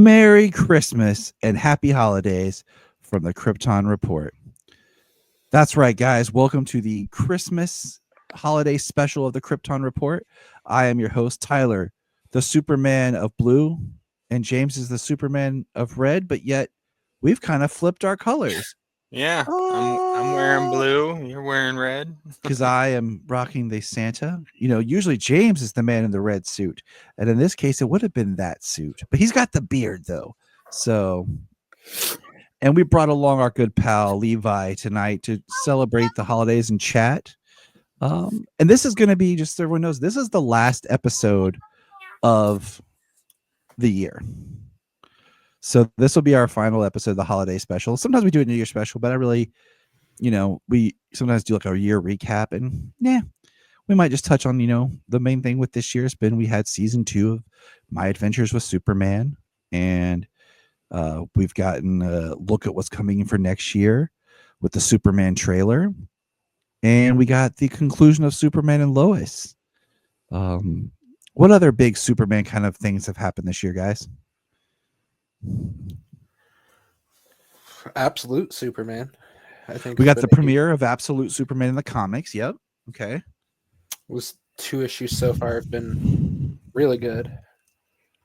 Merry Christmas and happy holidays from the Krypton Report. That's right, guys. Welcome to the Christmas holiday special of the Krypton Report. I am your host, Tyler, the Superman of blue, and James is the Superman of red, but yet we've kind of flipped our colors. Yeah, I'm wearing blue. You're wearing red. Because I am rocking the Santa. You know, usually James is the man in the red suit. And in this case, it would have been that suit. But he's got the beard, though. So, and we brought along our good pal Levi tonight to celebrate the holidays and chat. And this is going to be, just so everyone knows, this is the last episode of the year. So this will be our final episode of the holiday special. Sometimes we do a New Year special, but I really, we sometimes do like a year recap, and we might just touch on, the main thing with this year has been we had season 2 of My Adventures with Superman, and we've gotten a look at what's coming in for next year with the Superman trailer, and we got the conclusion of Superman and Lois. What other big Superman kind of things have happened this year, guys? Absolute Superman. I think We got the premiere of Absolute Superman in the comics. Yep. Okay. It was 2 issues so far. Have been really good.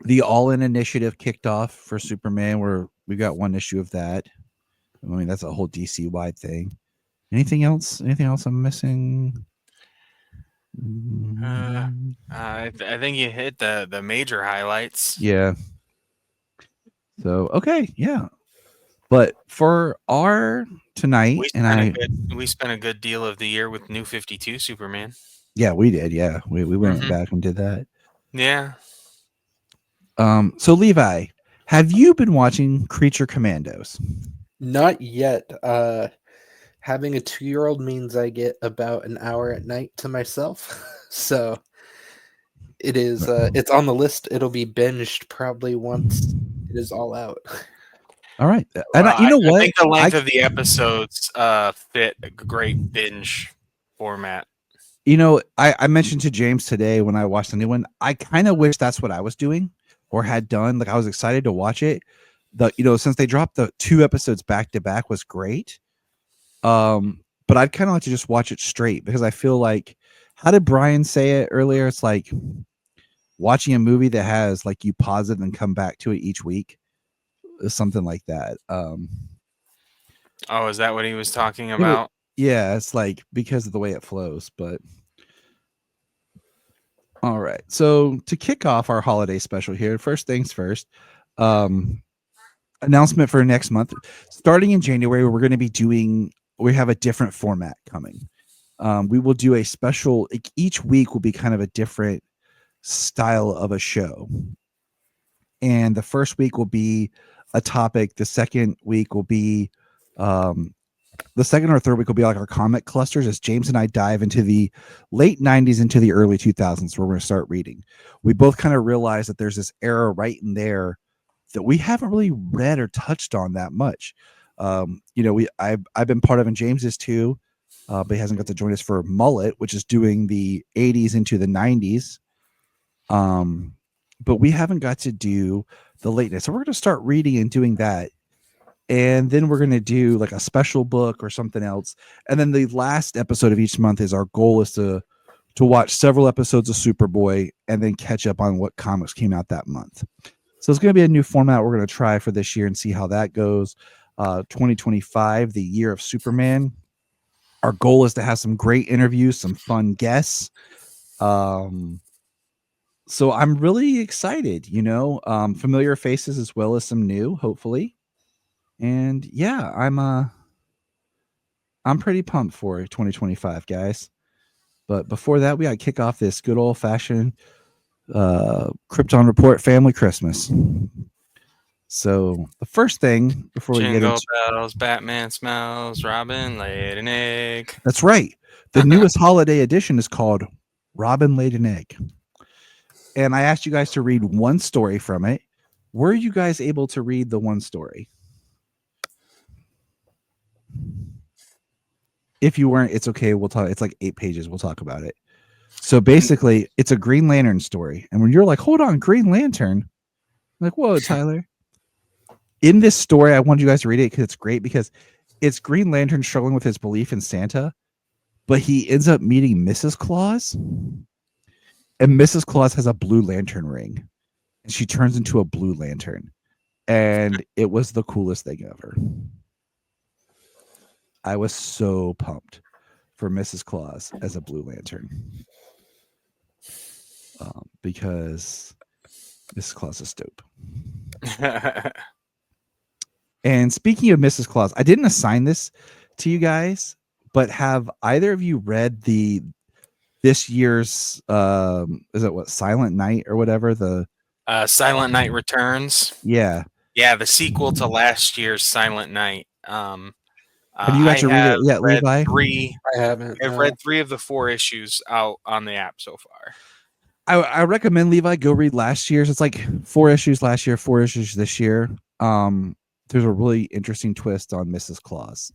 The All-In initiative kicked off for Superman, where we got 1 issue of that. I mean, that's a whole DC wide thing. Anything else? Anything else I'm missing? I think you hit the major highlights. Yeah. So okay, yeah. But for our tonight, we spent a good deal of the year with New 52 Superman. Yeah, we did. Yeah, we went back and did that. Yeah. So Levi, have you been watching Creature Commandos? Not yet. Having a 2-year-old means I get about an hour at night to myself. So it is. It's on the list. It'll be binged probably once it is all out. All right, and you know what? I think the length of the episodes fit a great binge format. You know, I mentioned to James today when I watched the new one, I kind of wish that's what I was doing or had done. Like, I was excited to watch it. Since they dropped the 2 episodes back to back was great. But I'd kind of like to just watch it straight, because I feel like, how did Brian say it earlier? It's like watching a movie that has, like, you pause it and come back to it each week. Something like that. Oh, is that what he was talking about? Yeah, it's like because of the way it flows. But all right, so to kick off our holiday special here, first things first, announcement for next month. Starting in January, we're going to be we have a different format coming. We will do a special, each week will be kind of a different style of a show, and the first week will be a topic. The second week will be the second or third week will be like our comic clusters, as James and I dive into the late 90s into the early 2000s, where we're going to start reading. We both kind of realize that there's this era right in there that we haven't really read or touched on that much. I've been part of, and James is too, but he hasn't got to join us for Mullet, which is doing the 80s into the 90s. But we haven't got to do the lateness. So we're going to start reading and doing that. And then we're going to do like a special book or something else. And then the last episode of each month is our goal is to watch several episodes of Superboy and then catch up on what comics came out that month. So it's going to be a new format we're going to try for this year and see how that goes. 2025, the year of Superman. Our goal is to have some great interviews, some fun guests. So I'm really excited, familiar faces as well as some new, hopefully. And yeah, I'm pretty pumped for 2025, guys. But before that, we got to kick off this good old fashioned Krypton Report family Christmas. So the first thing before we get into bells, Batman smells, Robin laid an egg. That's right. The newest holiday edition is called Robin Laid an Egg. And I asked you guys to read one story from it. Were you guys able to read the one story? If you weren't, it's okay. We'll talk. It's like 8 pages. We'll talk about it. So basically, it's a Green Lantern story. And when you're like, hold on, Green Lantern, I'm like, whoa, Tyler. in this story, I want you guys to read it because it's great, because it's Green Lantern struggling with his belief in Santa, but he ends up meeting Mrs. Claus, and Mrs. Claus has a blue lantern ring, and she turns into a blue lantern, and it was the coolest thing ever. I was so pumped for Mrs. Claus as a blue lantern, because Mrs. Claus is dope. And speaking of Mrs. Claus, I didn't assign this to you guys, but have either of you read this year's is it what, Silent Night or whatever, the Silent Night Returns. Yeah, the sequel to last year's Silent Night. have you got to read it yet, read Levi? I haven't. I've no. read 3 of the 4 issues out on the app so far. I recommend, Levi, go read last year's. It's like 4 issues last year, 4 issues this year. There's a really interesting twist on Mrs. Claus.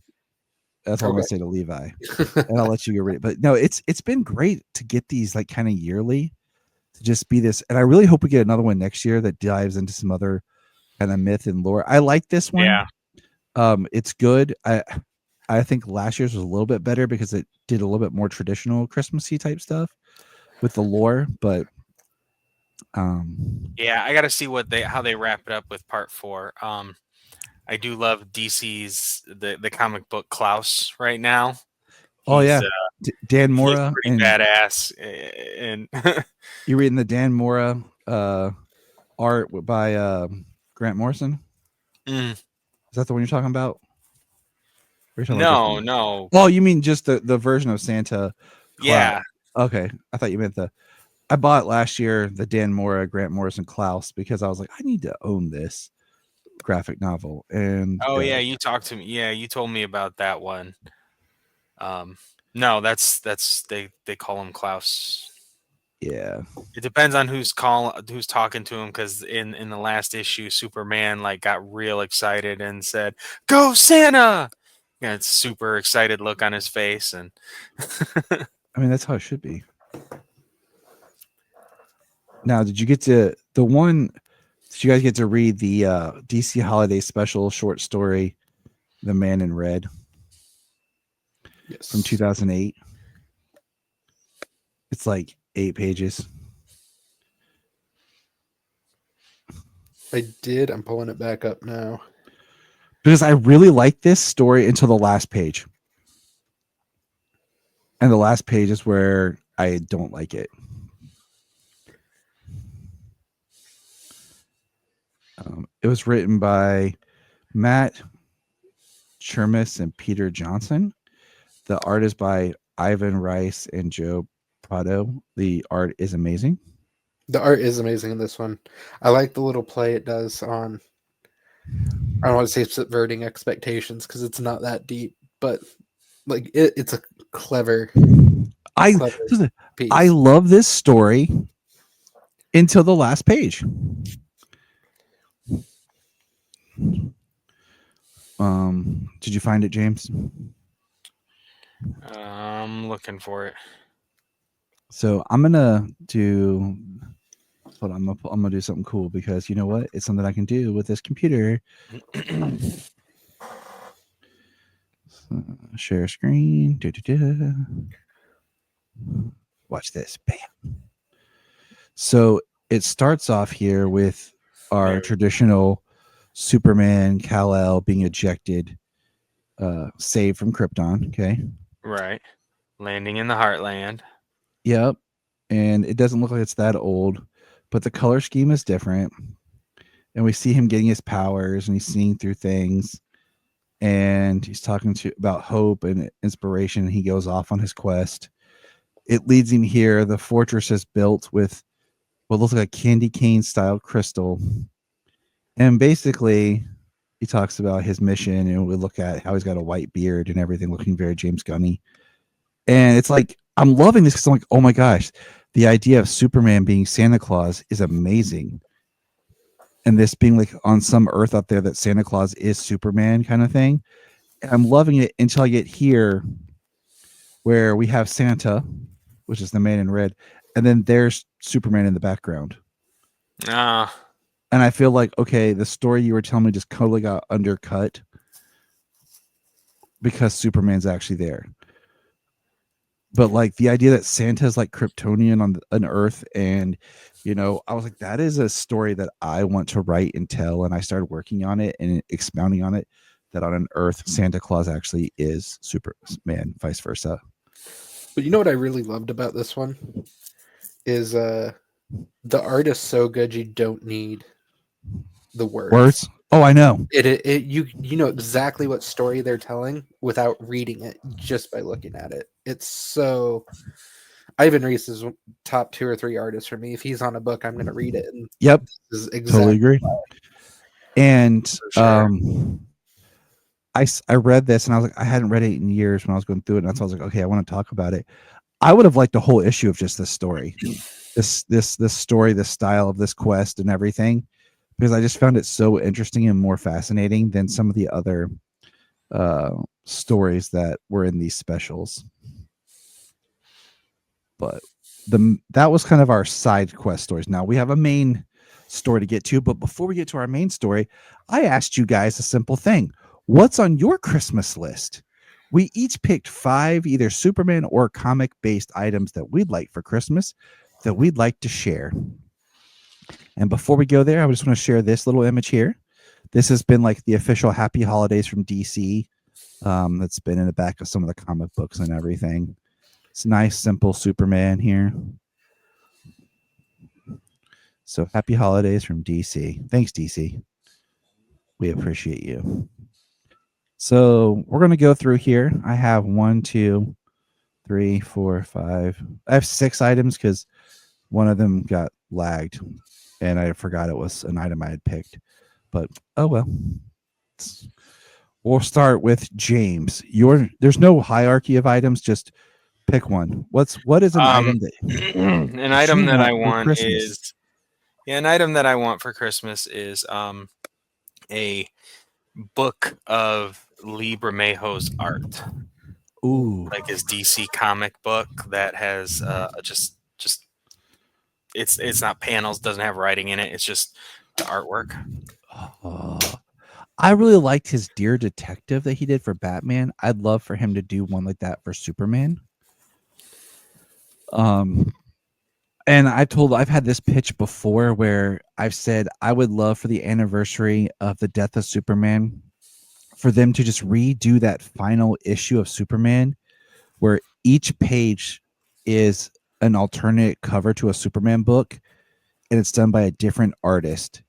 That's what I'm gonna say to Levi, and I'll let you go read it. But no, it's been great to get these like kind of yearly, to just be this. And I really hope we get another one next year that dives into some other kind of myth and lore. I like this one. Yeah. It's good. I think last year's was a little bit better because it did a little bit more traditional Christmassy type stuff with the lore. But yeah, I got to see how they wrap it up with part 4. I do love DC's the comic book Klaus right now. Dan Mora, pretty badass, and you're reading the Dan Mora art by Grant Morrison. Is that the one you're talking about? No. Oh, you mean just the version of Santa? Yeah. Okay, I thought you meant I bought last year the Dan Mora, Grant Morrison Klaus, because I was like, I need to own this graphic novel. And yeah, you talked to me. Yeah, you told me about that one. No, that's they call him Klaus. Yeah, it depends on who's talking to him, because in the last issue, Superman like got real excited and said, "Go Santa!" Yeah, it's super excited look on his face, and I mean that's how it should be. Now, did you get to the one? Did you guys get to read the DC Holiday Special short story, "The Man in Red"? Yes. From 2008. It's like 8 pages. I did. I'm pulling it back up now. Because I really like this story until the last page. And the last page is where I don't like it. It was written by Matt Chermis and Peter Johnson. The art is by Ivan Rice and Joe Prado. The art is amazing. The art is amazing in this one. I like the little play it does on, I don't want to say subverting expectations because it's not that deep, but like it's a clever piece. I love this story until the last page. Did you find it, James? I'm looking for it. So I'm gonna do. Hold on, I'm gonna do something cool, because you know what? It's something I can do with this computer. Share screen. Watch this. Bam. So it starts off here with our traditional Superman Kal-El being ejected, saved from Krypton. Okay. Right. Landing in the Heartland. Yep. And it doesn't look like it's that old, but the color scheme is different. And we see him getting his powers, and he's seeing through things. And he's talking about hope and inspiration. He goes off on his quest. It leads him here. The fortress is built with what looks like a candy cane style crystal. And basically, he talks about his mission, and we look at how he's got a white beard and everything, looking very James Gunny. And it's like, I'm loving this because I'm like, oh my gosh, the idea of Superman being Santa Claus is amazing. And this being like on some Earth out there that Santa Claus is Superman kind of thing. And I'm loving it until I get here where we have Santa, which is the man in red, and then there's Superman in the background. And I feel like, okay, the story you were telling me just totally got undercut because Superman's actually there. But like the idea that Santa's like Kryptonian on Earth, and I was like, that is a story that I want to write and tell. And I started working on it and expounding on it. That on an Earth, Santa Claus actually is Superman, vice versa. But you know what I really loved about this one is the art is so good you don't need the words. Oh, I know. You know exactly what story they're telling without reading it, just by looking at it. It's so. Ivan Reese is top 2 or 3 artists for me. If he's on a book, I'm going to read it. And Yep, this is totally exactly agree. And sure. I read this and I was like, I hadn't read it in years when I was going through it, and that's why I was like, okay, I want to talk about it. I would have liked a whole issue of just this story, this story, the style of this quest and everything, because I just found it so interesting and more fascinating than some of the other stories that were in these specials. But that was kind of our side quest stories. Now we have a main story to get to, but before we get to our main story, I asked you guys a simple thing. What's on your Christmas list? We each picked 5 either Superman or comic-based items that we'd like for Christmas that we'd like to share. And before we go there, I just want to share this little image here. This has been like the official Happy Holidays from DC. That's been in the back of some of the comic books and everything. It's nice, simple Superman here. So Happy Holidays from DC. Thanks, DC. We appreciate you. So we're going to go through here. I have 1, 2, 3, 4, 5. I have 6 items because one of them got lagged and I forgot it was an item I had picked. But oh well. We'll start with James. There's no hierarchy of items, just pick one. What is an item that an item that I want Christmas? an item that I want for Christmas is a book of Lee Bermejo's art. Ooh, like his DC comic book that has just it's not panels, doesn't have writing in it. It's just the artwork. I really liked his Dear Detective that he did for Batman. I'd love for him to do one like that for Superman. And I've had this pitch before where I've said I would love for the anniversary of the death of Superman for them to just redo that final issue of Superman where each page is an alternate cover to a Superman book and it's done by a different artist.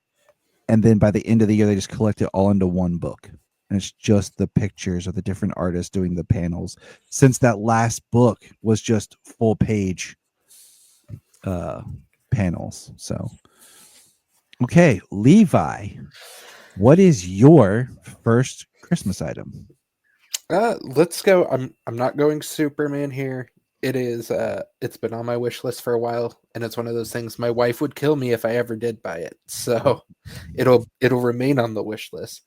And then by the end of the year, they just collect it all into one book. And it's just the pictures of the different artists doing the panels. Since that last book was just full page panels. So, okay, Levi, what is your first Christmas item? Let's go. I'm not going Superman here. It is it's been on my wish list for a while, and it's one of those things my wife would kill me if I ever did buy it. So it'll remain on the wish list.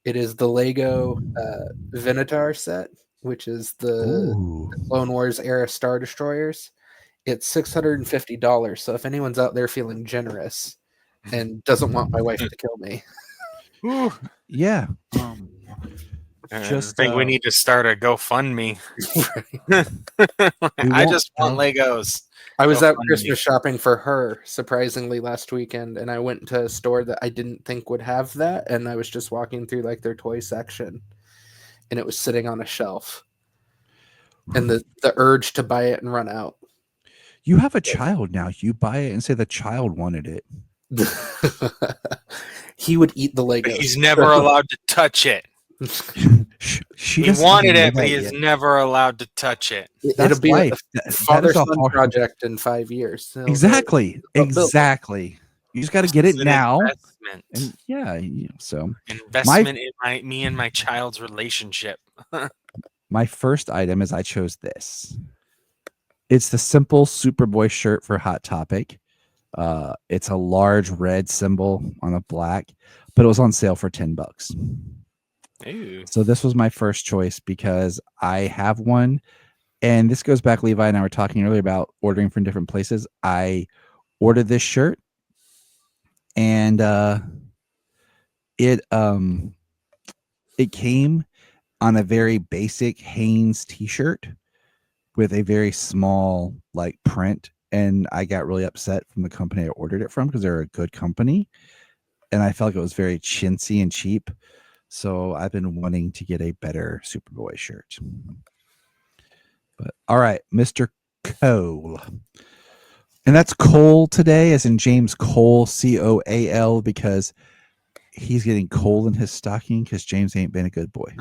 It is the Lego Venator set, which is the Clone Wars era Star Destroyers. It's $650. So if anyone's out there feeling generous and doesn't want my wife to kill me, yeah. I think we need to start a GoFundMe. I just want Legos. I was out Christmas shopping for her, surprisingly, last weekend, and I went to a store that I didn't think would have that, and I was just walking through like their toy section, and it was sitting on a shelf. And the urge to buy it and run out. You have a child now. You buy it and say the child wanted it. He would eat the Legos. But he's never allowed to touch it. He wanted it, but he is never allowed to touch it. It'll be a father-son project in 5 years. So exactly. You just got to get it now. And yeah, so investment in me and my child's relationship. My first item is I chose this. It's the simple Superboy shirt for Hot Topic. It's a large red symbol on a black, but it was on sale for $10. Ooh. So this was my first choice because I have one, and this goes back. Levi and I were talking earlier about ordering from different places. I ordered this shirt, and it it came on a very basic Hanes t-shirt with a very small like print, and I got really upset from the company I ordered it from because they're a good company, and I felt like it was very chintzy and cheap. So I've been wanting to get a better Superboy shirt. But all right, Mr. Cole. And that's Cole today, as in James Cole, Coal, because he's getting coal in his stocking because James ain't been a good boy.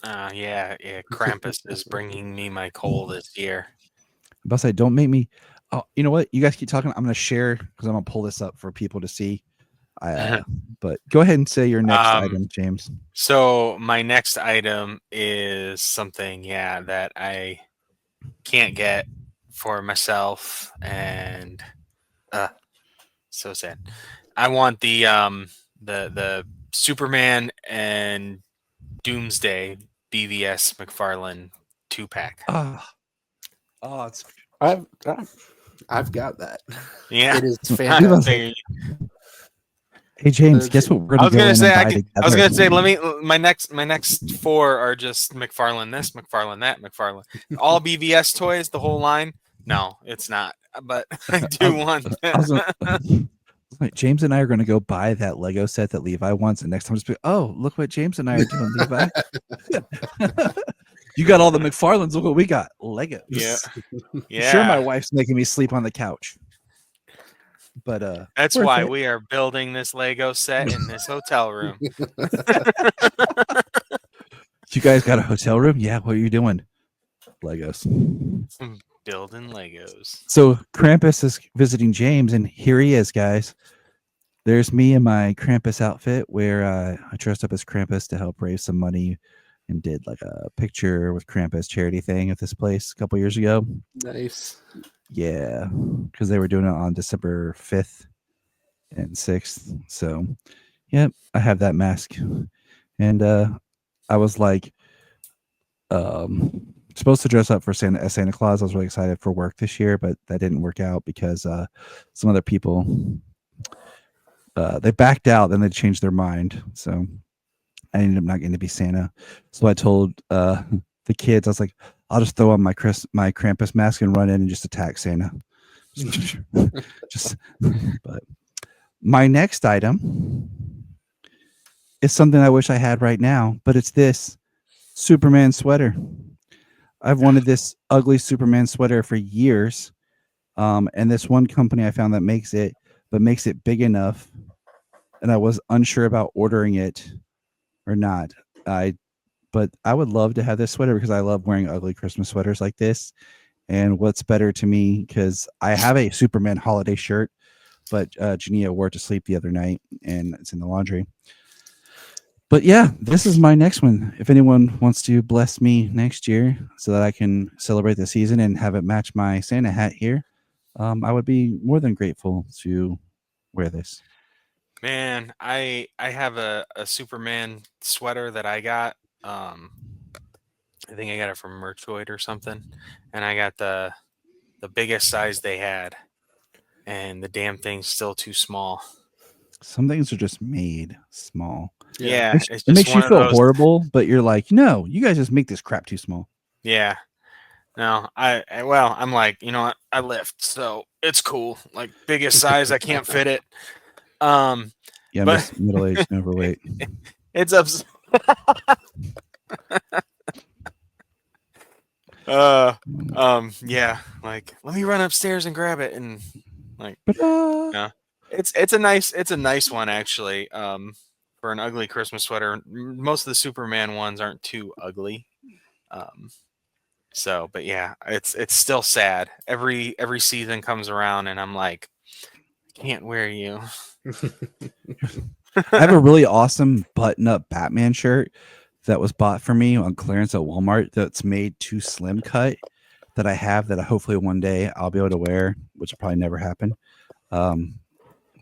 Yeah. Krampus is bringing me my coal this year. I'm about to say, don't make me. Oh, you know what? You guys keep talking. I'm going to share because I'm going to pull this up for people to see. But go ahead and say your next item, James. So my next item is something, that I can't get for myself, and so sad. I want the Superman and Doomsday BVS McFarlane 2-pack. It's I've got that. Yeah. It is fantastic. Hey James, guess what we're gonna I was gonna say, my next four are just McFarlane this, McFarlane that, McFarlane. All BVS toys, the whole line. No, it's not. But I do want like, James and I are gonna go buy that Lego set that Levi wants, and next time just be, oh, look what James and I are doing, Levi. You got all the McFarlanes, look what we got. Legos. Yeah. Sure, my wife's making me sleep on the couch. But that's why we are building this Lego set in this hotel room. You guys got a hotel room? Yeah, what are you doing? Legos. Building Legos. So Krampus is visiting James, and here he is, guys. There's me in my Krampus outfit where I dressed up as Krampus to help raise some money and did like a picture with Krampus charity thing at this place a couple years ago. Nice. Yeah, because they were doing it on December 5th and 6th. So, yeah, I have that mask. And I was like supposed to dress up for Santa Claus. I was really excited for work this year, but that didn't work out because some other people they backed out, then they changed their mind. So I ended up not getting to be Santa. So I told the kids, I was like, I'll just throw on my Krampus mask and run in and just attack Santa. But my next item is something I wish I had right now, but it's this Superman sweater. I've wanted this ugly Superman sweater for years. And this one company I found that makes it, but makes it big enough. And I was unsure about ordering it or not. But I would love to have this sweater because I love wearing ugly Christmas sweaters like this. And what's better to me, because I have a Superman holiday shirt, but Jania wore it to sleep the other night and it's in the laundry. But yeah, this is my next one. If anyone wants to bless me next year so that I can celebrate the season and have it match my Santa hat here, I would be more than grateful to wear this. Man, I have a Superman sweater that I got. I think I got it from Merchoid or something, and I got the biggest size they had, and the damn thing's still too small. Some things are just made small. Yeah, it makes you feel horrible, but you're like, no, you guys just make this crap too small. Yeah. No, I'm like, you know what? I lift, so it's cool. Like biggest size, I can't fit it. Yeah, but middle-aged and overweight. It's up. Yeah, like let me run upstairs and grab it, and like, yeah, it's a nice one actually. For an ugly Christmas sweater, most of the Superman ones aren't too ugly. So, but yeah, it's still sad. Every season comes around, and I'm like, I can't wear you. I have a really awesome button-up Batman shirt that was bought for me on clearance at Walmart that's made to slim cut that I have that hopefully one day I'll be able to wear, which will probably never happen.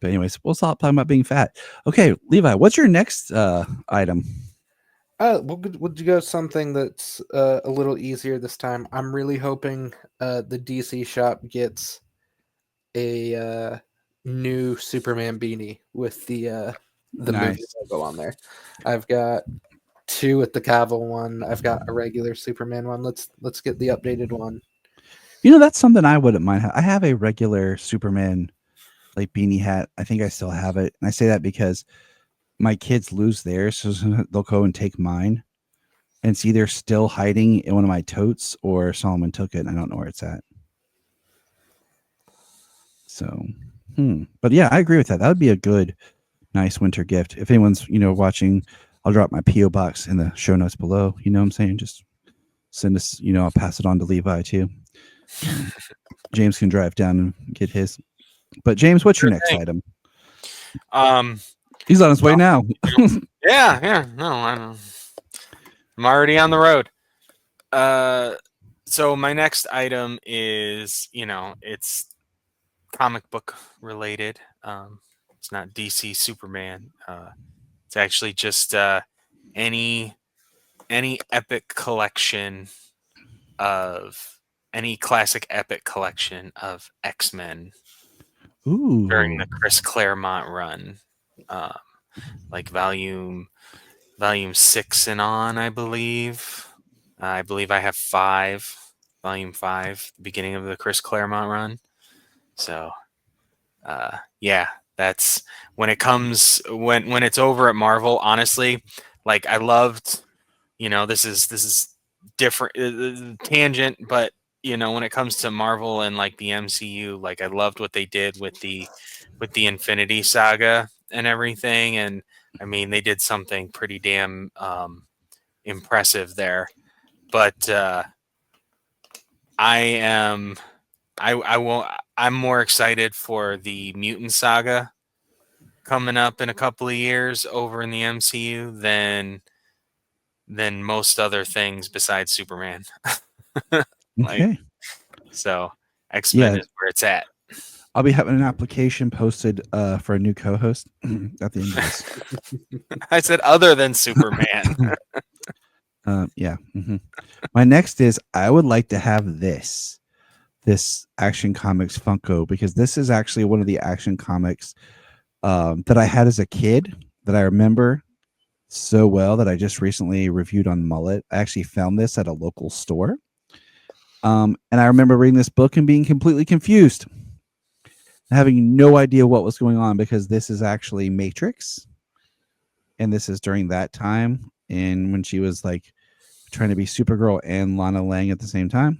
But anyways, we'll stop talking about being fat. Okay, Levi, what's your next item? We'll go something that's a little easier this time. I'm really hoping the DC shop gets a new Superman beanie with the movie Nice. logo on there. I've got 2 with the Cavill one. I've got a regular Superman one. Let's get the updated one. You know, that's something I wouldn't mind. I have a regular Superman like beanie hat. I think I still have it, and I say that because my kids lose theirs, so they'll go and take mine, and it's either still hiding in one of my totes or Solomon took it, and I don't know where it's at. So, but yeah, I agree with that. That would be a good, nice winter gift. If anyone's watching, I'll drop my PO box in the show notes below. You know what I'm saying? Just send us. I'll pass it on to Levi too. James can drive down and get his. But James, what's your next item? He's on his way now. Yeah. No, I don't. I'm already on the road. So my next item is, it's comic book related. It's not DC Superman. It's actually just any epic collection of any classic epic collection of X-Men during the Chris Claremont run, like volume 6 and on, I believe. I believe I have 5, volume 5, the beginning of the Chris Claremont run. So, yeah, that's when it comes when it's over at Marvel. Honestly, like I loved, this is different tangent, but when it comes to Marvel and like the MCU, like I loved what they did with the Infinity Saga and everything, and I mean they did something pretty damn impressive there. But I'm more excited for the Mutant Saga coming up in a couple of years over in the MCU than most other things besides Superman. Okay. So X-Men is where it's at. I'll be having an application posted for a new co-host at the end of this. I said other than Superman. Yeah. My next is I would like to have this Action Comics Funko, because this is actually one of the Action Comics that I had as a kid that I remember so well that I just recently reviewed on Mullet. I actually found this at a local store. And I remember reading this book and being completely confused, having no idea what was going on, because this is actually Matrix. And this is during that time, and when she was like trying to be Supergirl and Lana Lang at the same time.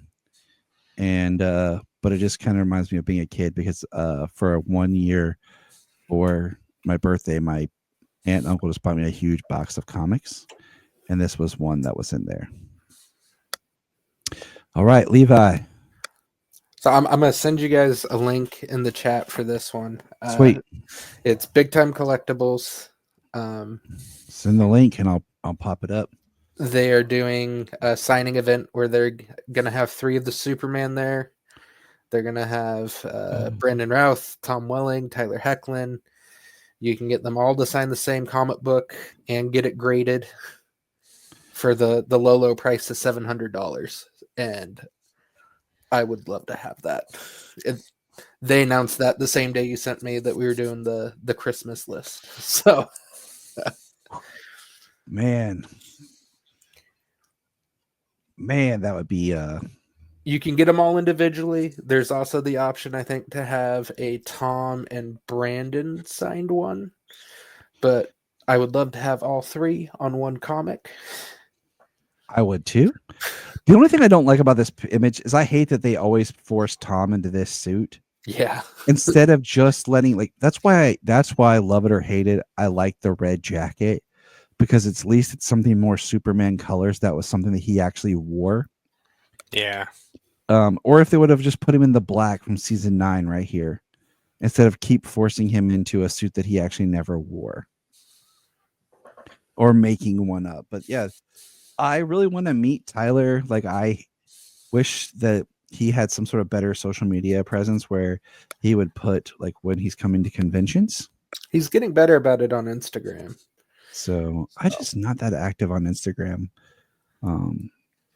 And but it just kind of reminds me of being a kid, because for 1 year for my birthday, my aunt and uncle just bought me a huge box of comics, and this was one that was in there. All right, Levi. So I'm gonna send you guys a link in the chat for this one. Sweet. It's Big Time Collectibles. Send the link and I'll pop it up. They are doing a signing event where they're gonna have 3 of the Superman there. They're gonna have Brandon Routh, Tom Welling, Tyler Hoechlin. You can get them all to sign the same comic book and get it graded for the low price of $700. And I would love to have that. They announced that the same day you sent me that we were doing the Christmas list. So, man, that would be. You can get them all individually. There's also the option, I think, to have a Tom and Brandon signed one. But I would love to have all 3 on one comic. I would too. The only thing I don't like about this image is I hate that they always force Tom into this suit. Yeah. Instead of just letting, like, that's why I love it or hate it. I like the red jacket, because at least it's something more Superman colors. That was something that he actually wore. Yeah. Or if they would have just put him in the black from season 9 right here, instead of keep forcing him into a suit that he actually never wore, or making one up. But yeah, I really want to meet Tyler. Like, I wish that he had some sort of better social media presence where he would put, like, when he's coming to conventions. He's getting better about it on Instagram. So I just not that active on Instagram.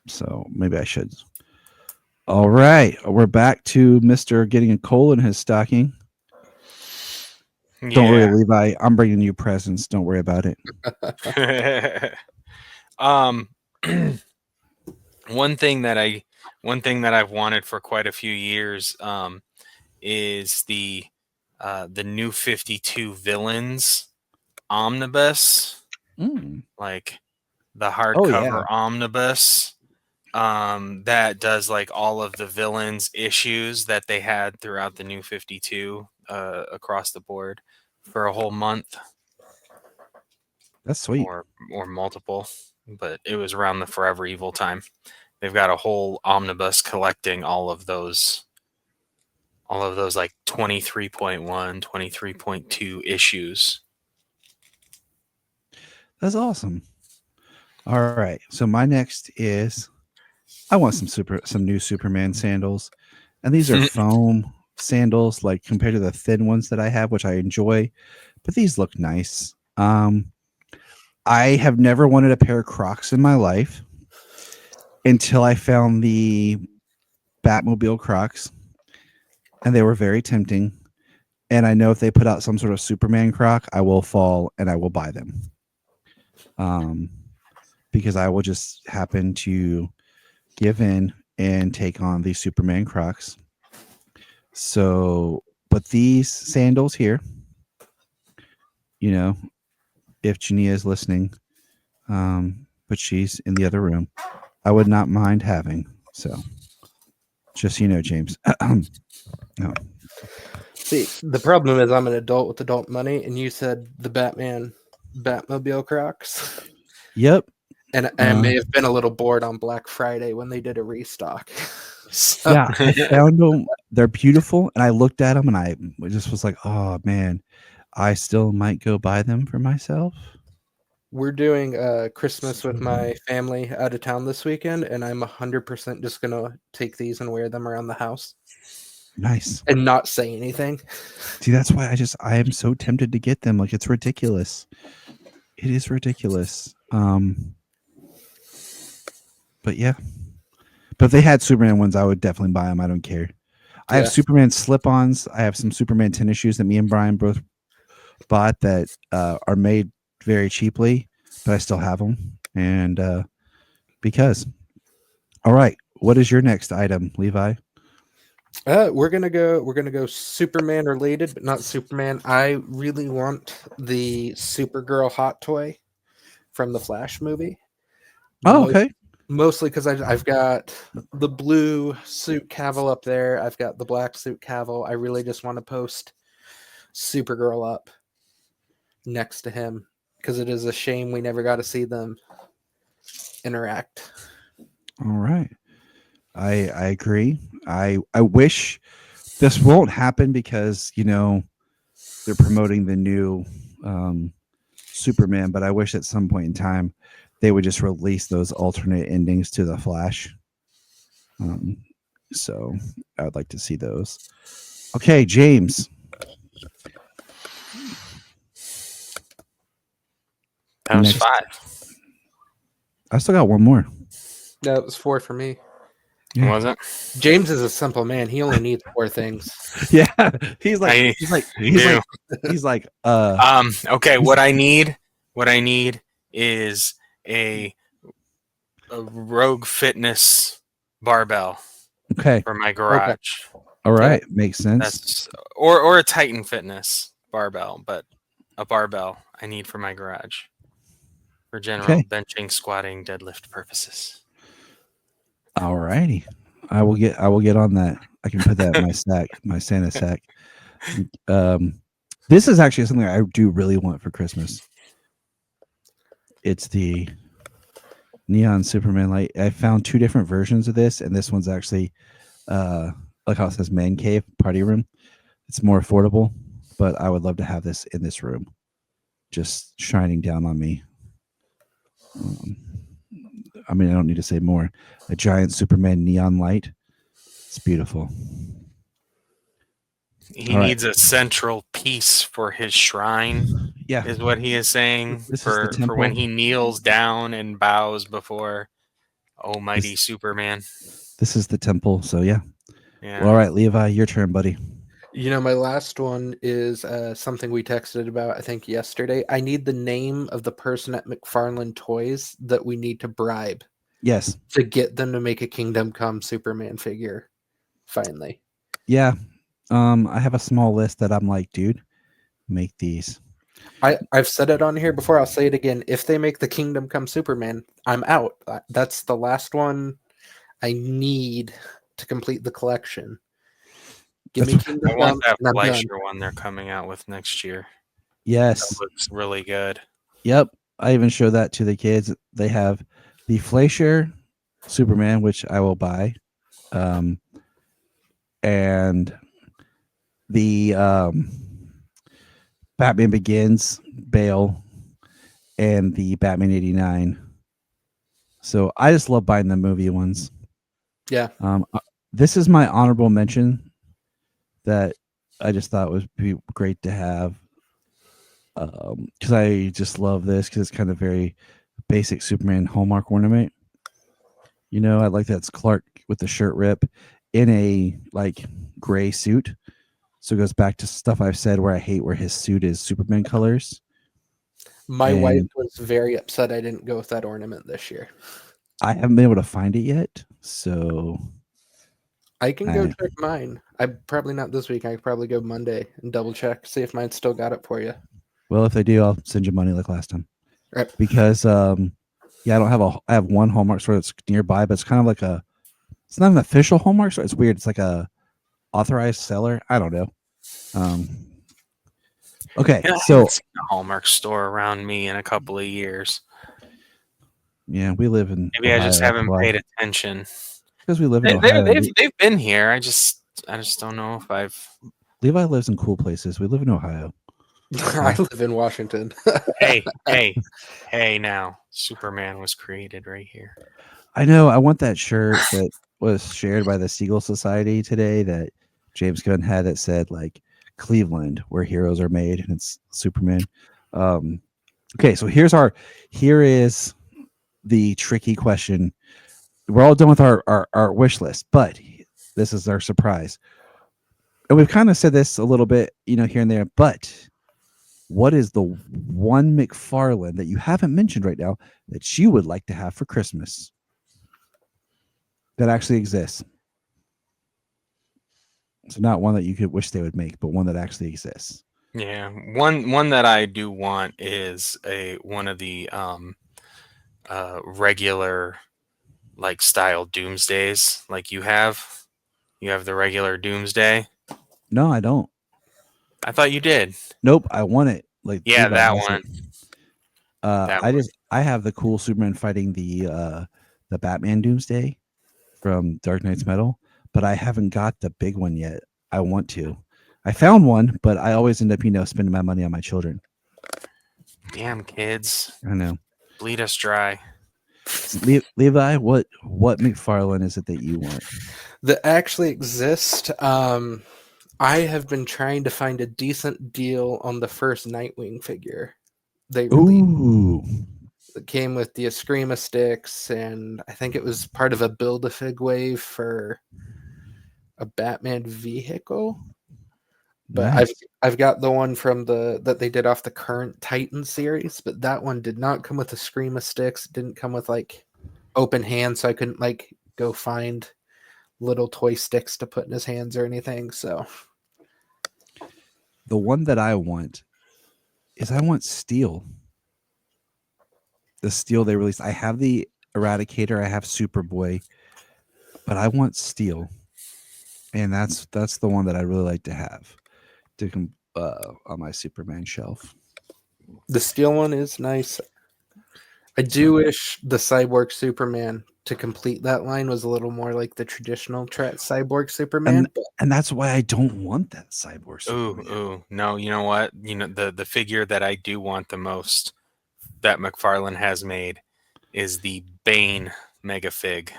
So maybe I should. All right, we're back to Mr. getting a coal in his stocking. Don't worry, Yeah. Levi. I'm bringing you presents. Don't worry about it. um, one thing that I've wanted for quite a few years is the new 52 villains omnibus, Mm. like the Oh yeah, hardcover omnibus that does like all of the villains issues that they had throughout the new 52 across the board for a whole month that's sweet. or multiple, but it was around the Forever Evil time. They've got a whole omnibus collecting all of those like 23.1, 23.2 issues. That's awesome. All right, so my next is I want some new Superman sandals, and these are foam sandals, like compared to the thin ones that I have, which I enjoy, but these look nice. I have never wanted a pair of Crocs in my life until I found the Batmobile Crocs, and they were very tempting. And I know if they put out some sort of Superman Croc, I will fall and I will buy them. Because I will just happen to give in and take on the Superman Crocs. So, but these sandals here, you know, if Jania is listening, but she's in the other room, I would not mind having. So, just so you know, James. No. See, the problem is I'm an adult with adult money, and you said the Batmobile Crocs. Yep. And I may have been a little bored on Black Friday when they did a restock. So, Yeah, I found them. They're beautiful, and I looked at them, and I just was like, "Oh man, I still might go buy them for myself." we're doing Christmas with my family out of town this weekend, and I'm 100% just gonna take these and wear them around the house Nice. and not say anything. See, that's why I am so tempted to get them. Like it's ridiculous. It is ridiculous. But yeah. But if they had Superman ones, I would definitely buy them. I don't care. I have Yeah. Superman slip-ons. I have some Superman tennis shoes that me and Brian both bought that are made very cheaply, but I still have them. And because, all right, what is your next item, Levi? We're gonna go Superman related, but not Superman. I really want the Supergirl hot toy from the Flash movie. Oh, okay. Mostly because I've got the blue suit Cavill up there. I've got the black suit Cavill. I really just want to post Supergirl up next to him because it is a shame we never got to see them interact. All right. I agree. I wish this won't happen because, you know, they're promoting the new Superman, but I wish at some point in time they would just release those alternate endings to the Flash. So I would like to see those. Okay, James. That was Next. 5. I still got one more. That was 4 for me. Yeah. Was it? James is a simple man. He only needs 4 things. Yeah, he's like Okay, what I need is a Rogue Fitness barbell okay. for my garage. Okay. All right, makes sense. That's or a Titan Fitness barbell, but a barbell I need for my garage for general benching, squatting, deadlift purposes. All righty. I will get on that. I can put that in my stack, my Santa sack. This is actually something I do really want for Christmas. It's the neon Superman light. I found 2 different versions of this, and this one's actually like how it says man cave party room. It's more affordable, but I would love to have this in this room, just shining down on me. I mean, I don't need to say more. A giant Superman neon light. It's beautiful. He needs a central piece for his shrine. Yeah, is what he is saying for when he kneels down and bows before Almighty Superman. This is the temple. So yeah. Yeah. Well, all right, Levi, your turn, buddy. My last one is something we texted about, I think, yesterday. I need the name of the person at McFarlane Toys that we need to bribe Yes. to get them to make a Kingdom Come Superman figure, finally. Yeah. I have a small list that I'm like, dude, make these. I've said it on here before. I'll say it again. If they make the Kingdom Come Superman, I'm out. That's the last one I need to complete the collection. Give me That's- Kingdom I want Come, that and I'm done. Fleischer one they're coming out with next year. That Yes. looks really good. Yep. I even show that to the kids. They have the Fleischer Superman, which I will buy. And the Batman Begins, Bale, and the Batman 89. So I just love buying the movie ones. Yeah. This is my honorable mention that I just thought would be great to have. Because I just love this because it's kind of very basic Superman Hallmark ornament. I like that it's Clark with the shirt rip in a like gray suit. So it goes back to stuff I've said where I hate where his suit is Superman colors. My And wife was very upset I didn't go with that ornament this year. I haven't been able to find it yet. So I can go check mine. I'm probably not this week. I could probably go Monday and double check, see if mine still got it for you. well, if they do, I'll send you money like last time. Right. Because yeah, I have one Hallmark store that's nearby, but it's kind of like it's not an official Hallmark store. It's weird. It's like a authorized seller. I don't know. Okay, Yeah, I so haven't seen a Hallmark store around me in a couple of years. yeah, we live in Maybe Ohio, I just that's haven't why. paid attention. Because we live in They, Ohio. they've been here. I just don't know if I've. Levi lives in cool places. We live in Ohio. I live in Washington. Hey! Now, Superman was created right here. I know. I want that shirt that was shared by the Seagull Society today that James Gunn had that said like Cleveland, where heroes are made, and it's Superman. Okay, so here is the tricky question. We're all done with our wish list, but this is our surprise. And we've kind of said this a little bit, here and there, but what is the one McFarlane that you haven't mentioned right now that you would like to have for Christmas that actually exists? So not one that you could wish they would make, but one that actually exists. Yeah, one that I do want is one of the regular like style Doomsdays. Like you have the regular Doomsday. No, I don't. I thought you did. Nope, I want it. Like Yeah, Levi that has one. it. I have the cool Superman fighting the Batman Doomsday from Dark Knight's Metal, but I haven't got the big one yet. I want to. I found one, but I always end up, spending my money on my children. Damn kids. I know. Bleed us dry. Levi, what McFarlane is it that you want? That actually exist. I have been trying to find a decent deal on the first Nightwing figure they released. Ooh. It came with the Eskrima sticks, and I think it was part of a Build-A-Fig wave for a Batman vehicle. But Nice. I've got the one from that they did off the current Titan series, but that one did not come with the Eskrima sticks. It didn't come with like open hands, so I couldn't like go find little toy sticks to put in his hands or anything. So The one that I want is I want Steel. The Steel they released. I have the Eradicator, I have Superboy, but I want Steel. And that's the one that I really like to have on my Superman shelf. the Steel one is nice. I do wish the Cyborg Superman to complete that line was a little more like the traditional Cyborg Superman. And that's why I don't want that Cyborg Superman. Ooh. No, you know what? The figure that I do want the most that McFarlane has made is the Bane Mega Fig.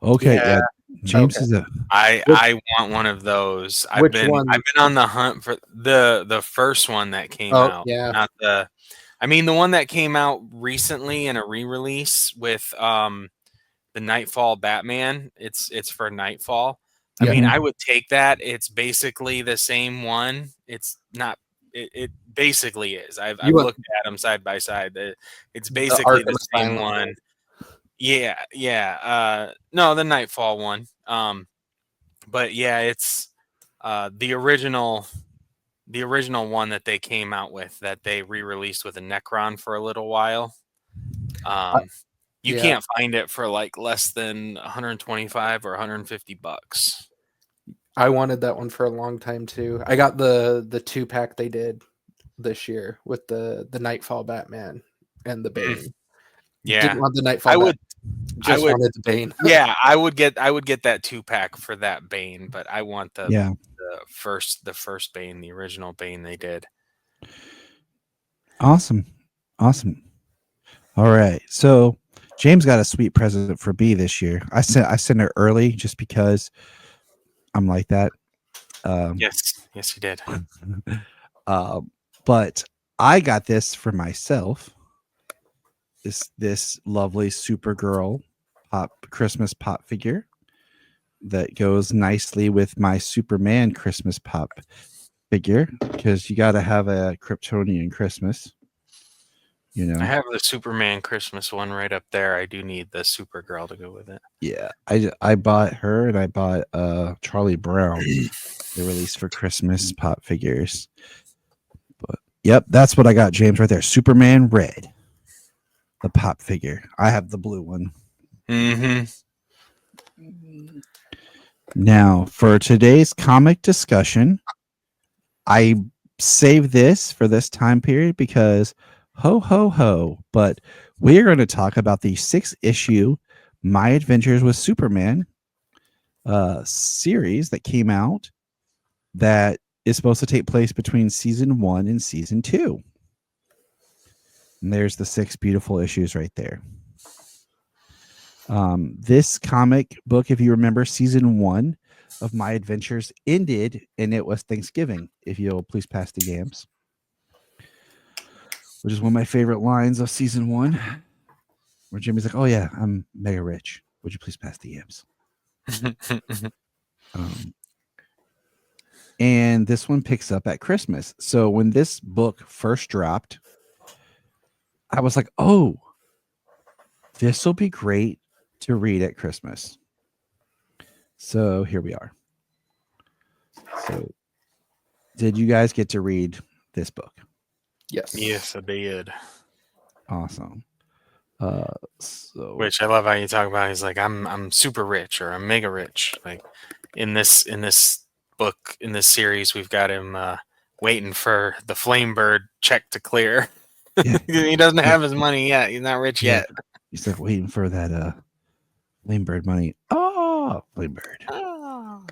Okay, yeah. James is I want one of those. I've been on the hunt for the first one that came out. Yeah. Not the one that came out recently in a re-release with the Nightfall Batman. It's for Nightfall. I Yeah. mean, I would take that. It's basically the same one. It's not. It basically is. I've You want looked at them side by side. It's the basically the Arkham same Asylum one. Yeah, yeah. No, the Nightfall one. But yeah, it's the original one that they came out with that they re-released with a Necron for a little while. You Yeah. can't find it for like less than 125 or 150 bucks. I wanted that one for a long time too. I got the 2-pack they did this year with the Nightfall Batman and the Bane. Yeah. Didn't want the Nightfall I would just would- wanted the Bane. Yeah, I would get that 2-pack for that Bane, but I want the Yeah. the first Bane, the original Bane they did. Awesome. All right. So James got a sweet present for B this year. I sent it early just because I'm like that. Yes, you did. But I got this for myself. This lovely Supergirl Christmas pop figure that goes nicely with my Superman Christmas pop figure, because you got to have a Kryptonian Christmas. You know, I have the Superman Christmas one right up there. I do need the Supergirl to go with it. yeah. I bought her, and I bought Charlie Brown. They released for Christmas pop figures. But yep, that's what I got, James, right there. Superman Red, the pop figure. I have the blue one. Mm-hmm. Now, for today's comic discussion, I saved this for this time period because ho ho ho, but we are going to talk about the 6-issue My Adventures with Superman series that came out that is supposed to take place between season 1 and season 2. And there's the 6 beautiful issues right there. This comic book, if you remember, season 1 of My Adventures ended, and it was Thanksgiving. If you'll please pass the yams, which is one of my favorite lines of season 1, where Jimmy's like, "Oh yeah, I'm mega rich. Would you please pass the yams?" And this one picks up at Christmas. So when this book first dropped, I was like, "Oh, this will be great to read at Christmas." So here we are. So, did you guys get to read this book? Yes. Yes, I did. Awesome. So Which I love how you talk about. He's like, I'm super rich, or I'm mega rich. Like in this book, in this series, we've got him waiting for the Flamebird check to clear. Yeah. He doesn't have his money yet. He's not rich yet. He's like waiting for that Flamebird money. Oh, Flamebird. Oh.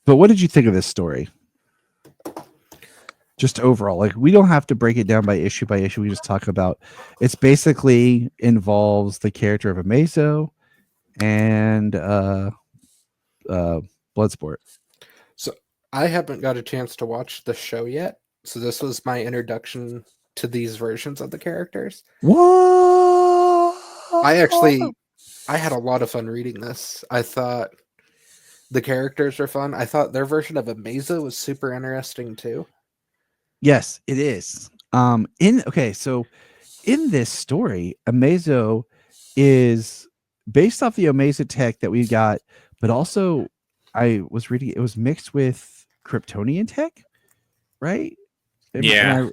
But what did you think of this story? Just overall, like, we don't have to break it down by issue. We just talk about it's basically involves the character of Amazo and Bloodsport. So I haven't got a chance to watch the show yet. So this was my introduction to these versions of the characters. What? I had a lot of fun reading this. I thought the characters were fun. I thought their version of Amazo was super interesting too. Yes, it is. So in this story, Amazo is based off the Amazo tech that we got, but also I was reading it was mixed with Kryptonian tech, right? Yeah.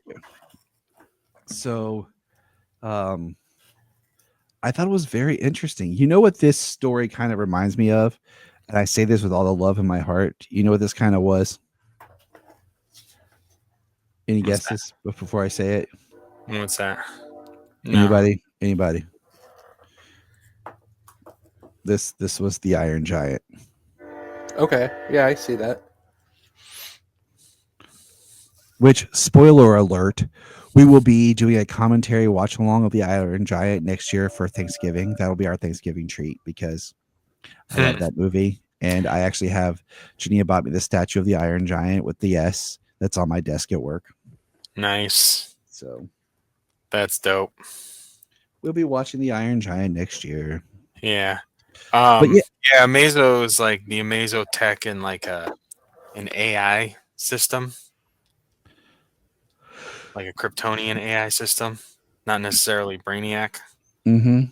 I thought it was very interesting. You know what this story kind of reminds me of? And I say this with all the love in my heart. You know what this kind of was? Any What's guesses before I say it? What's that? No. Anybody? This was the Iron Giant. Okay. Yeah, I see that. Which, spoiler alert, we will be doing a commentary watch along of the Iron Giant next year for Thanksgiving. That'll be our Thanksgiving treat because I love that movie. And I actually have Jania bought me the statue of the Iron Giant with the S that's on my desk at work. Nice. So that's dope. We'll be watching the Iron Giant next year. Yeah. But yeah, Yeah, Amazo is like the Amazo tech in like an AI system, like a Kryptonian AI system, not necessarily Brainiac. hmm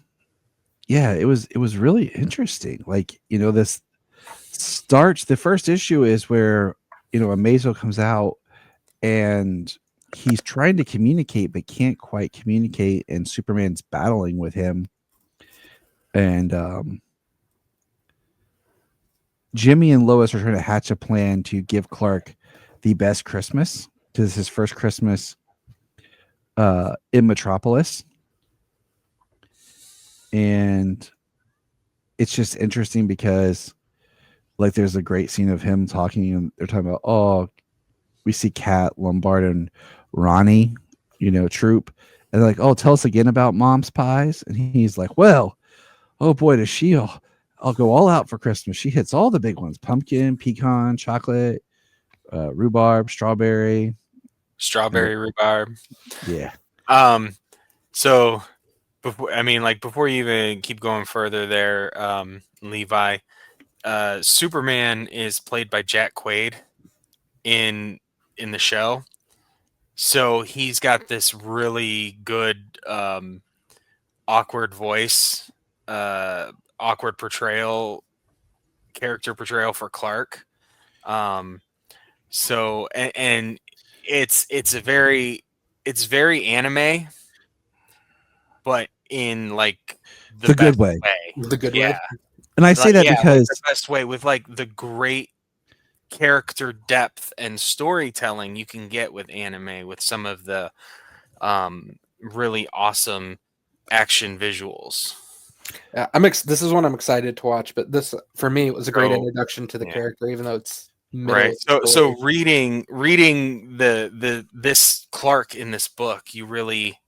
yeah, it was really interesting. Like, this starts the first issue is where, Amazo comes out and he's trying to communicate but can't quite communicate, and Superman's battling with him. And Jimmy and Lois are trying to hatch a plan to give Clark the best Christmas, because it's his first Christmas in Metropolis. And it's just interesting because, like, there's a great scene of him talking, and they're talking about, oh, we see Kat, Lombard, and Ronnie, Troop. And they're like, oh, tell us again about Mom's pies. And he's like, well, oh boy, does she. I'll go all out for Christmas. She hits all the big ones: pumpkin, pecan, chocolate, rhubarb, strawberry. Strawberry rhubarb. Yeah. So before you even keep going further there, Levi, Superman is played by Jack Quaid in the show. So he's got this really good awkward voice, awkward character portrayal for Clark. So and it's very anime, but in like The good best way. The good Yeah. way. And I say that Like because the best way, with like the great character depth and storytelling you can get with anime, with some of the really awesome action visuals. This is one I'm excited to watch, but this for me was a great So, introduction to the yeah. character, even though it's middle Right. of the So story. reading this Clark in this book, you really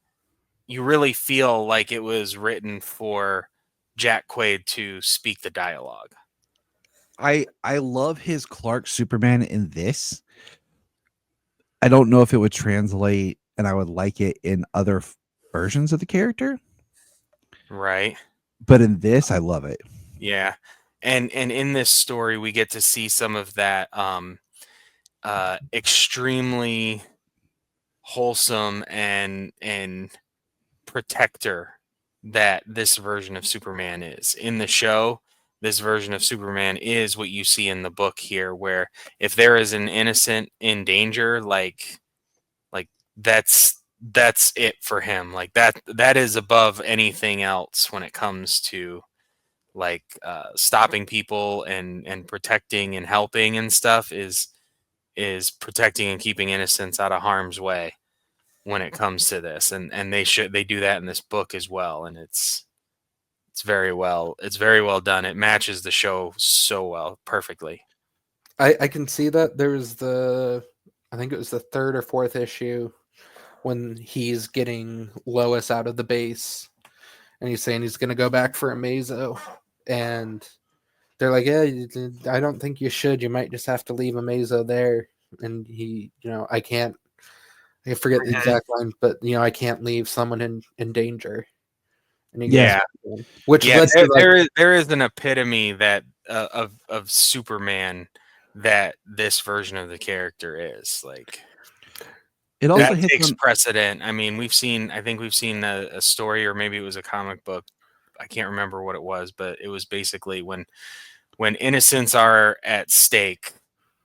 feel like it was written for Jack Quaid to speak the dialogue. I love his Clark Superman in this. I don't know if it would translate and I would like it in other versions of the character, Right. but in this I love it. Yeah. And in this story we get to see some of that extremely wholesome and protector that this version of Superman is. In the show, this version of Superman is what you see in the book here, where if there is an innocent in danger, like that's it for him. Like that is above anything else when it comes to like stopping people and protecting and helping and stuff, is protecting and keeping innocents out of harm's way when it comes to this. And they do that in this book as well, and it's very well done. It matches the show so well, perfectly. I can see that. There's I think it was the third or fourth issue when he's getting Lois out of the base, and he's saying he's going to go back for Amazo, and they're like, yeah, I don't think you should. You might just have to leave Amazo there. And he, I forget the exact line, but I can't leave someone in danger. And he Yeah. goes, which Yeah, led to there is an epitome that of Superman that this version of the character is like. It also That hits takes on precedent. I mean, I think we've seen a story, or maybe it was a comic book. I can't remember what it was, but it was basically when innocents are at stake,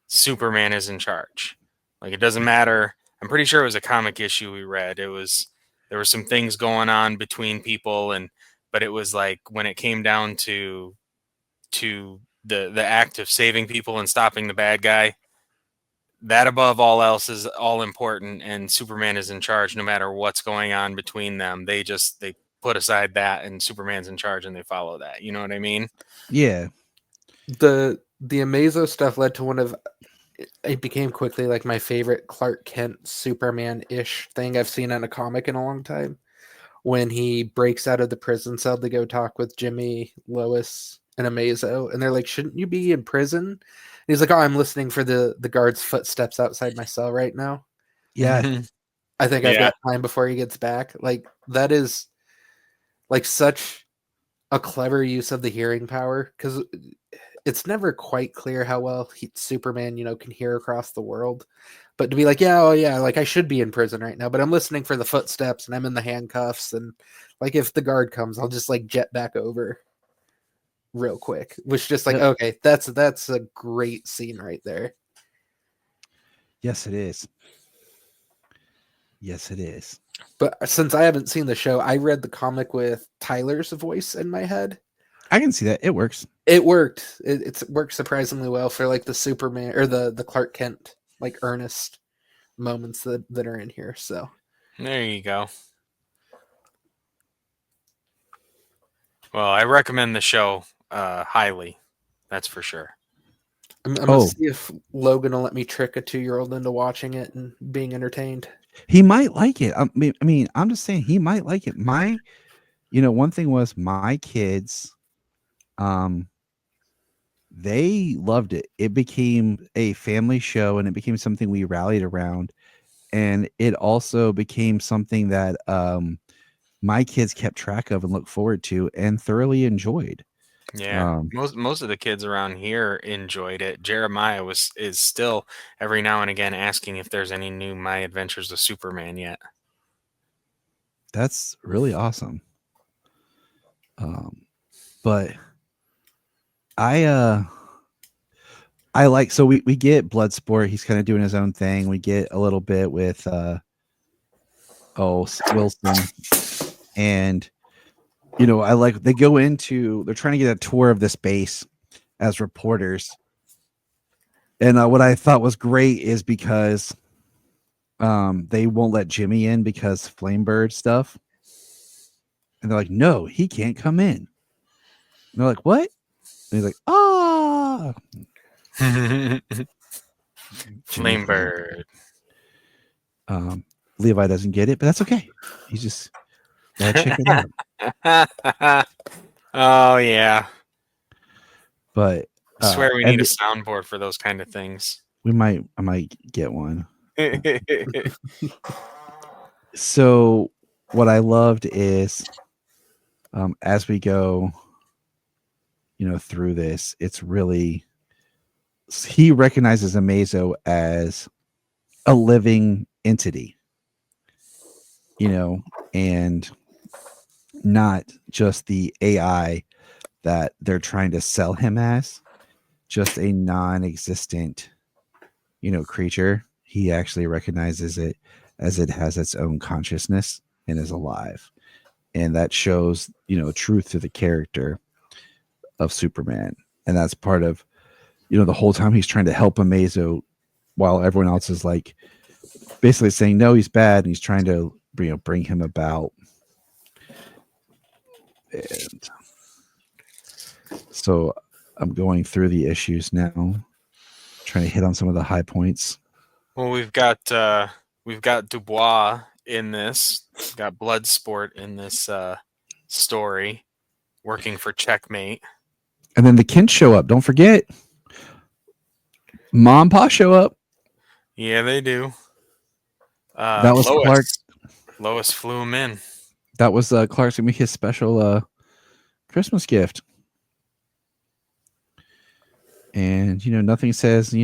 Superman is in charge. Like, it doesn't matter. I'm pretty sure it was a comic issue we read. There were some things going on between people, but it was like when it came down to the act of saving people and stopping the bad guy, that above all else is all important, and Superman is in charge no matter what's going on between them. They put aside that, and Superman's in charge, and they follow that. You know what I mean? yeah. the Amazo stuff led to one of it became quickly like my favorite Clark Kent Superman-ish thing I've seen in a comic in a long time. When he breaks out of the prison cell to go talk with Jimmy, Lois, and Amazo, and they're like, "Shouldn't you be in prison?" And he's like, "Oh, I'm listening for the guard's footsteps outside my cell right now. Yeah. I think I've Yeah. got time before he gets back." Like that is like such a clever use of the hearing power, because it's never quite clear how well Superman, can hear across the world. But to be like, yeah, oh yeah, like I should be in prison right now, but I'm listening for the footsteps and I'm in the handcuffs, and like if the guard comes, I'll just like jet back over real quick. Which just like, Yep. okay, that's a great scene right there. Yes, it is. Yes, it is. But since I haven't seen the show, I read the comic with Tyler's voice in my head. I can see that. It works. It worked. It worked surprisingly well for like the Superman or the Clark Kent like earnest moments that are in here. So There you go. Well, I recommend the show highly. That's for sure. I'm gonna see if Logan will let me trick a 2-year-old into watching it and being entertained. He might like it. I mean, I'm just saying he might like it. One thing was my kids, they loved it. It became a family show and it became something we rallied around. And it also became something that my kids kept track of and looked forward to and thoroughly enjoyed. Yeah, most of the kids around here enjoyed it. Jeremiah is still every now and again asking if there's any new My Adventures of Superman yet. That's really awesome. But I like, so we get Bloodsport. He's kind of doing his own thing. We get a little bit with Wilson, and I like they're trying to get a tour of this base as reporters. And what I thought was great is because they won't let Jimmy in because Flamebird stuff. And they're like, no, he can't come in. And they're like, what? And he's like, ah. Flamebird. Levi doesn't get it, but that's okay. He's just gotta check it out. Oh yeah. But I swear we need a soundboard for those kind of things. I might get one. So what I loved is as we go through this, it's really, he recognizes Amazo as a living entity, and not just the AI that they're trying to sell him as, just a non-existent creature. He actually recognizes it as it has its own consciousness and is alive, and that shows truth to the character of Superman. And that's part of the whole time he's trying to help Amazo while everyone else is like basically saying no, he's bad, and he's trying to bring him about. And so I'm going through the issues now, trying to hit on some of the high points. Well, we've got Dubois in this. We've got Bloodsport in this story, working for Checkmate. And then the Kents show up. Don't forget, Mom and Pa show up. Yeah, they do. That was Clark. Lois flew him in. That was Clark's gonna be his special Christmas gift. And nothing says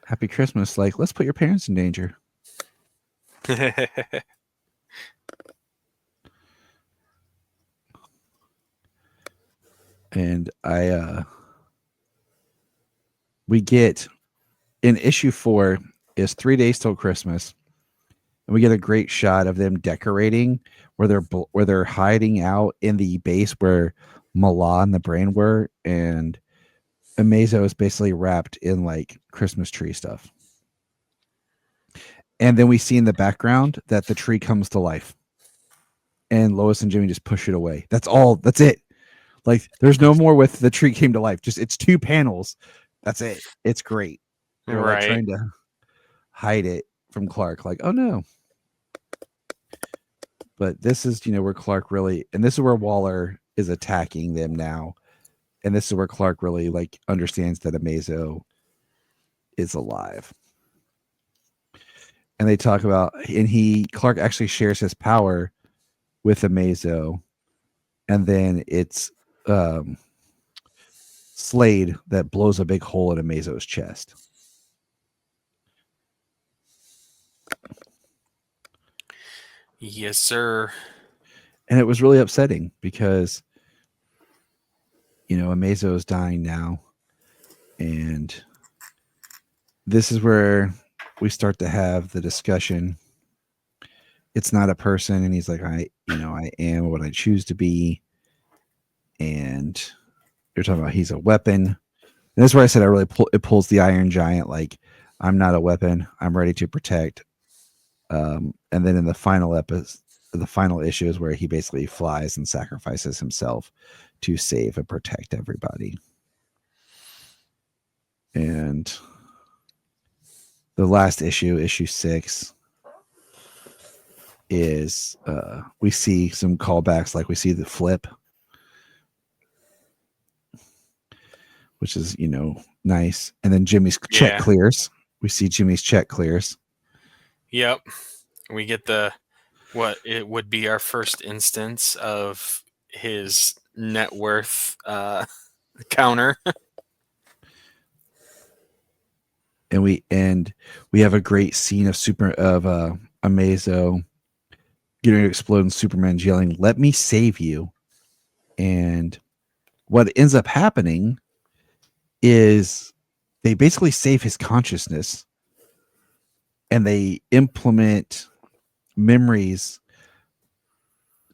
Happy Christmas like, let's put your parents in danger. And we get in issue 4 is 3 days till Christmas, and we get a great shot of them decorating where they're hiding out in the base where Mala and the Brain were, and Amazo is basically wrapped in like Christmas tree stuff. And then we see in the background that the tree comes to life, and Lois and Jimmy just push it away. That's it. Like, there's no more with the tree came to life. Just it's 2 panels. That's it. It's great. They're like trying to hide it from Clark. Like, oh no. But this is, where Clark really, and this is where Waller is attacking them now. And this is where Clark really like understands that Amazo is alive. And they talk about, and Clark actually shares his power with Amazo. and then it's Slade that blows a big hole in Amazo's chest. Yes, sir. And it was really upsetting because, Amazo is dying now. And this is where we start to have the discussion. It's not a person. And he's like, I am what I choose to be. And you're talking about he's a weapon. And that's where I said it pulls the Iron Giant. Like, I'm not a weapon. I'm ready to protect. And then in the final episode, the final issue is where he basically flies and sacrifices himself to save and protect everybody. And the last issue 6, is we see some callbacks, like we see the flip, which is nice. And then Jimmy's check clears. We see Jimmy's check clears. Yep. We get what it would be our first instance of his net worth counter. And we have a great scene of Amazo getting to explode and Superman yelling, "Let me save you." And what ends up happening is they basically save his consciousness, and they implement memories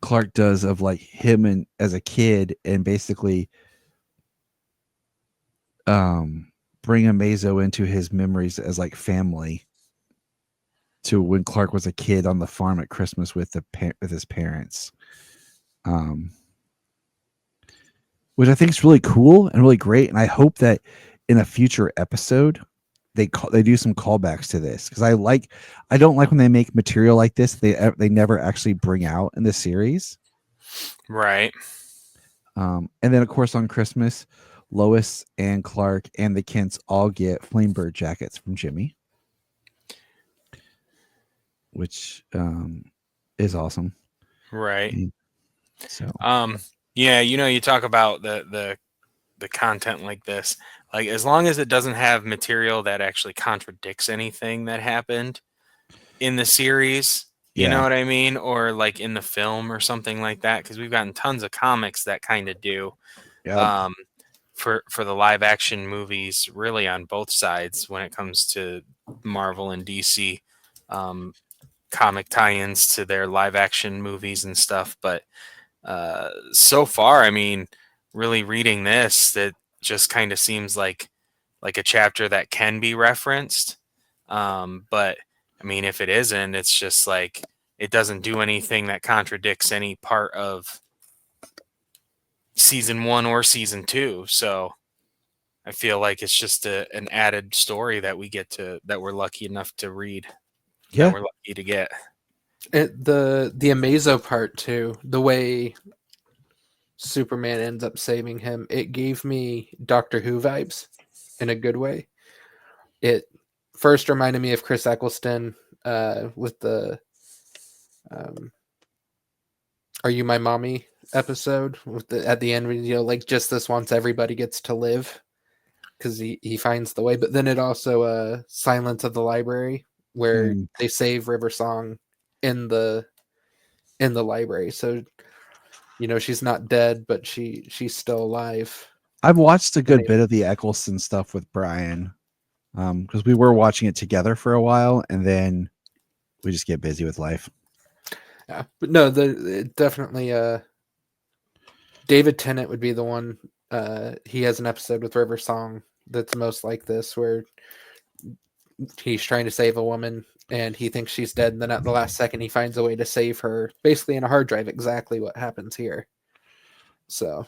Clark does of like him and as a kid, and basically bring Amazo into his memories as like family to when Clark was a kid on the farm at Christmas with his parents. Which I think is really cool and really great. And I hope that in a future episode, they do some callbacks to this, because I don't like when they make material like this they never actually bring out in the series. Right. And then of course on Christmas, Lois and Clark and the Kents all get Flamebird jackets from Jimmy, which is awesome. Right. And so yeah, you talk about the content like this, like as long as it doesn't have material that actually contradicts anything that happened in the series, you know what I mean, or like in the film or something like that, because we've gotten tons of comics that kind of do. For the live action movies, really on both sides when it comes to Marvel and DC comic tie-ins to their live action movies and stuff. But so far, I mean, really reading this, that just kind of seems like a chapter that can be referenced. But I mean, if it isn't, it's just like it doesn't do anything that contradicts any part of season 1 or season 2. So I feel like it's just an added story that we're lucky enough to read. Yeah. That we're lucky to get. The Amazo part too, the way Superman ends up saving him, it gave me Doctor Who vibes in a good way. It first reminded me of Chris Eccleston with the "Are You My Mommy" episode at the end, when like just this once everybody gets to live, because he finds the way. But then it also Silence of the Library, where they save River Song in the library. So she's not dead, but she's still alive. I've watched a good bit of the Eccleston stuff with Brian, because we were watching it together for a while, and then we just get busy with life. Yeah, but no, definitely David Tennant would be the one. He has an episode with River Song that's most like this, where he's trying to save a woman and he thinks she's dead, and then at the last second he finds a way to save her, basically in a hard drive. Exactly what happens here. So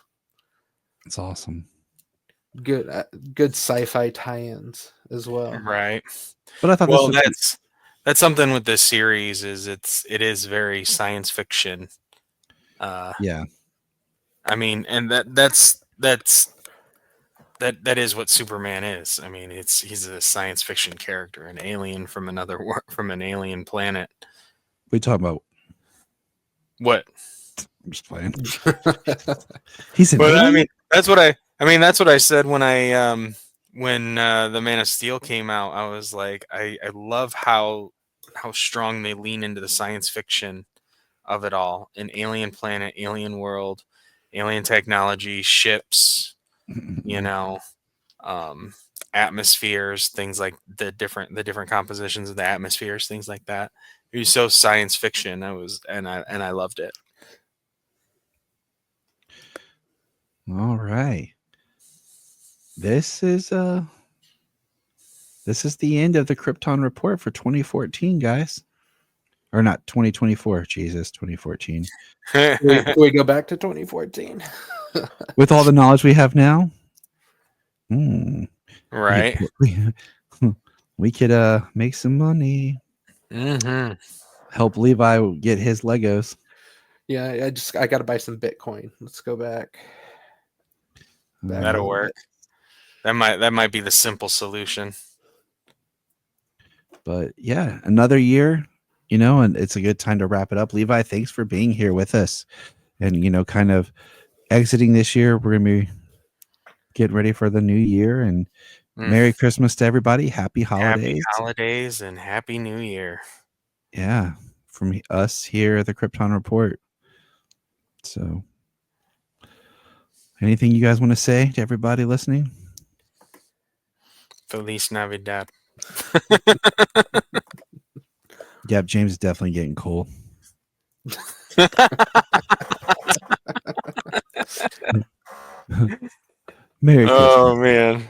it's awesome. Good sci-fi tie-ins as well. Right. But I thought that's something with this series, is it is very science fiction. Yeah. I mean, and that is what Superman is. I mean, he's a science fiction character, an alien from from an alien planet. We talking about what? I'm just playing. He's an But alien? that's what I said when the Man of Steel came out. I was like, I love how strong they lean into the science fiction of it all. An alien planet, alien world, alien technology, ships, you know, atmospheres, things like the different compositions of the atmospheres, things like that. It was so science fiction. I loved it. All right. This is the end of the Krypton report for 2014, guys. Or not 2024. Jesus, 2014. Can we go back to 2014? With all the knowledge we have now, Right. we could make some money. Mm-hmm. Help Levi get his Legos. Yeah, I got to buy some Bitcoin. Let's go back. That'll work. That might be the simple solution. But yeah, another year, and it's a good time to wrap it up. Levi, thanks for being here with us, and kind of exiting this year. We're gonna be getting ready for the new year, and Merry Christmas to everybody. Happy holidays. Happy holidays and Happy New Year. Yeah, from us here at the Krypton Report. So, anything you guys want to say to everybody listening? Feliz Navidad. Yeah, James is definitely getting cool. Merry Christmas. Oh man.